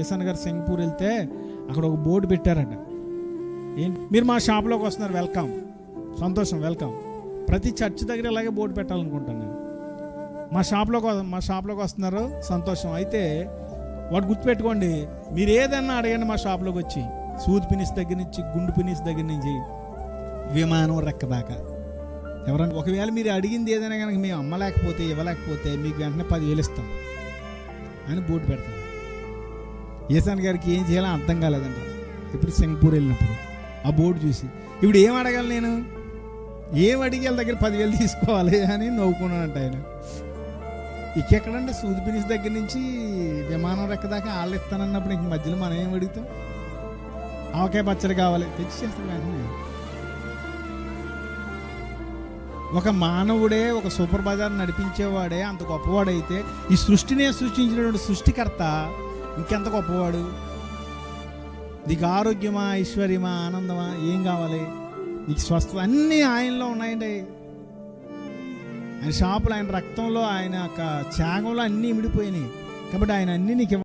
ఏసన్ గారు సింగపూర్ వెళ్తే అక్కడ ఒక బోర్డు పెట్టారట. ఏంటి, మీరు మా షాప్లోకి వస్తున్నారు, వెల్కమ్, సంతోషం, వెల్కమ్. ప్రతి చర్చ్ దగ్గర ఇలాగే బోర్డు పెట్టాలనుకుంటాను నేను. మా షాప్లోకి వస్తున్నారు, సంతోషం. అయితే వాడు గుర్తుపెట్టుకోండి, మీరు ఏదన్నా అడగండి మా షాప్లోకి వచ్చి, సూది పినిస్ దగ్గర నుంచి, గుండు పినిస్ దగ్గర నుంచి, విమానం రెక్క దాకా. ఎవరన్నా ఒకవేళ మీరు అడిగింది ఏదైనా కనుక మేము అమ్మలేకపోతే, ఇవ్వలేకపోతే మీకు వెంటనే 10,000 ఇస్తాం అని బోర్డు పెడతాం. ఏసాన్ గారికి ఏం చేయాలో అర్థం కాలేదంట. ఇప్పుడు సింగపూర్ వెళ్ళినప్పుడు ఆ బోర్డు చూసి, ఇప్పుడు ఏం అడగాలి, నేను ఏం అడిగి వాళ్ళ దగ్గర 10,000 తీసుకోవాలి అని నవ్వుకున్నానంట ఆయన. ఎక్కడంటే సూది పినిస్ దగ్గర నుంచి విమానం రెక్క దాకా వాళ్ళు ఇస్తానన్నప్పుడు ఇంక మధ్యలో మనం ఏం అడుగుతాం? ఆవకాయ పచ్చడి కావాలి, తెచ్చేస్తాం వెంటనే. ఒక మానవుడే, ఒక సూపర్ బజార్ నడిపించేవాడే అంత గొప్పవాడైతే, ఈ సృష్టినే సృష్టించినటువంటి సృష్టికర్త ఇంకెంత గొప్పవాడు? నీకు ఆరోగ్యమా, ఐశ్వర్యమా, ఆనందమా, ఏం కావాలి? నీకు స్వస్థత అన్నీ ఆయనలో ఉన్నాయండి. ఆయన షాపులో, ఆయన రక్తంలో, ఆయన యొక్క త్యాగంలో అన్నీ ఇమిడిపోయినాయి. కాబట్టి ఆయన అన్నీ నీకు